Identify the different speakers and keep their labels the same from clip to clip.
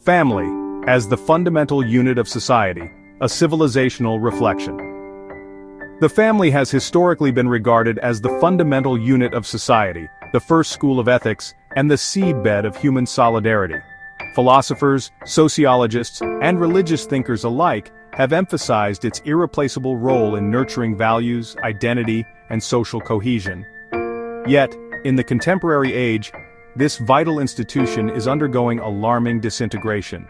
Speaker 1: Family, as the fundamental unit of society, a civilizational reflection. The family has historically been regarded as the fundamental unit of society, the first school of ethics, and the seedbed of human solidarity. Philosophers, sociologists, and religious thinkers alike have emphasized its irreplaceable role in nurturing values, identity, and social cohesion. Yet, in the contemporary age, this vital institution is undergoing alarming disintegration.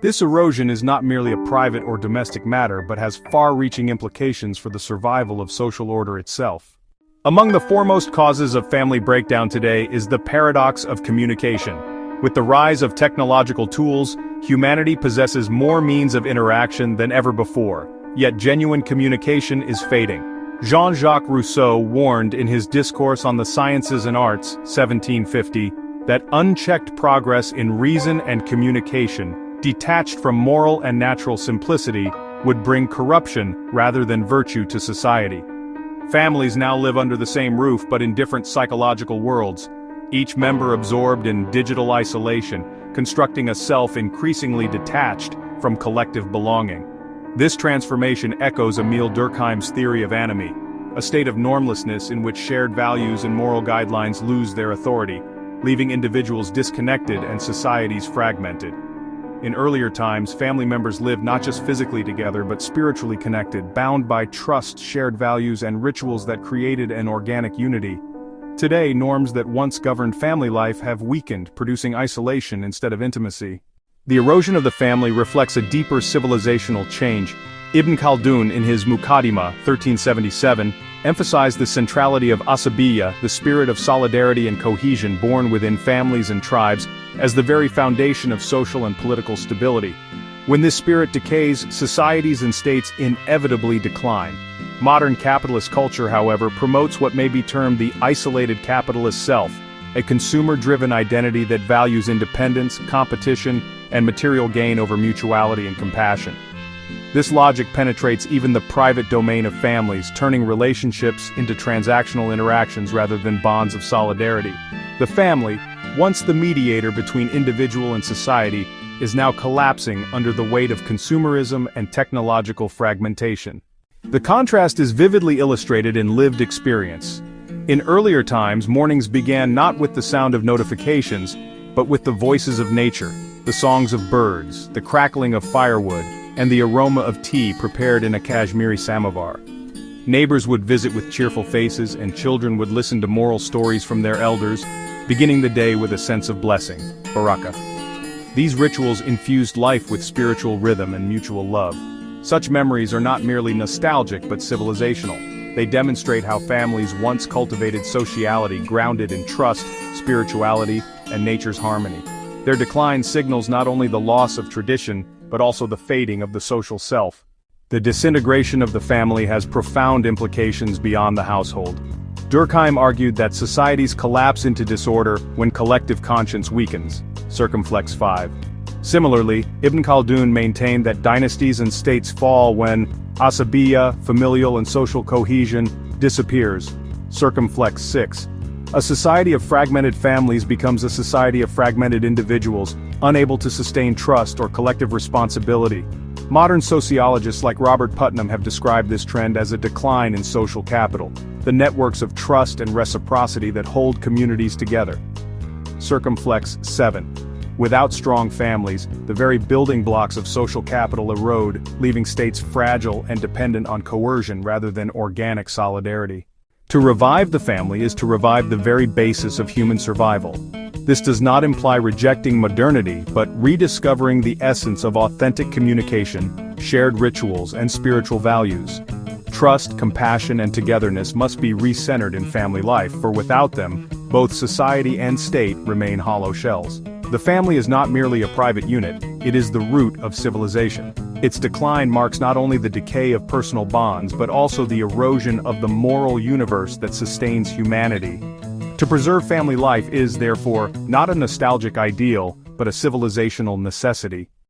Speaker 1: This erosion is not merely a private or domestic matter but has far-reaching implications for the survival of social order itself. Among the foremost causes of family breakdown today is the paradox of communication. With the rise of technological tools, humanity possesses more means of interaction than ever before, yet genuine communication is fading. Jean-Jacques Rousseau warned in his Discourse on the Sciences and Arts, 1750, that unchecked progress in reason and communication, detached from moral and natural simplicity, would bring corruption rather than virtue to society. Families now live under the same roof but in different psychological worlds, each member absorbed in digital isolation, constructing a self increasingly detached from collective belonging. This transformation echoes Emile Durkheim's theory of anomie, a state of normlessness in which shared values and moral guidelines lose their authority, leaving individuals disconnected and societies fragmented. In earlier times, family members lived not just physically together but spiritually connected, bound by trust, shared values, and rituals that created an organic unity. Today, norms that once governed family life have weakened, producing isolation instead of intimacy. The erosion of the family reflects a deeper civilizational change. Ibn Khaldun, in his Muqaddimah, 1377, emphasized the centrality of asabiyyah, the spirit of solidarity and cohesion born within families and tribes, as the very foundation of social and political stability. When this spirit decays, societies and states inevitably decline. Modern capitalist culture, however, promotes what may be termed the isolated capitalist self, a consumer-driven identity that values independence, competition, and material gain over mutuality and compassion. This logic penetrates even the private domain of families, turning relationships into transactional interactions rather than bonds of solidarity. The family, once the mediator between individual and society, is now collapsing under the weight of consumerism and technological fragmentation. The contrast is vividly illustrated in lived experience. In earlier times, mornings began not with the sound of notifications, but with the voices of nature, the songs of birds, the crackling of firewood, and the aroma of tea prepared in a Kashmiri samovar. Neighbors would visit with cheerful faces, and children would listen to moral stories from their elders, beginning the day with a sense of blessing, barakah. These rituals infused life with spiritual rhythm and mutual love. Such memories are not merely nostalgic but civilizational. They demonstrate how families once cultivated sociality grounded in trust, spirituality, and nature's harmony. Their decline signals not only the loss of tradition, but also the fading of the social self. The disintegration of the family has profound implications beyond the household. Durkheim argued that societies collapse into disorder when collective conscience weakens. Circumflex 5. Similarly, Ibn Khaldun maintained that dynasties and states fall when asabiyyah, familial and social cohesion, disappears. Circumflex 6. A society of fragmented families becomes a society of fragmented individuals, unable to sustain trust or collective responsibility. Modern sociologists like Robert Putnam have described this trend as a decline in social capital, the networks of trust and reciprocity that hold communities together. Circumflex 7. Without strong families, the very building blocks of social capital erode, leaving states fragile and dependent on coercion rather than organic solidarity. To revive the family is to revive the very basis of human survival. This does not imply rejecting modernity, but rediscovering the essence of authentic communication, shared rituals, and spiritual values. Trust, compassion, and togetherness must be recentered in family life, for without them, both society and state remain hollow shells. The family is not merely a private unit, it is the root of civilization. Its decline marks not only the decay of personal bonds but also the erosion of the moral universe that sustains humanity. To preserve family life is, therefore, not a nostalgic ideal, but a civilizational necessity.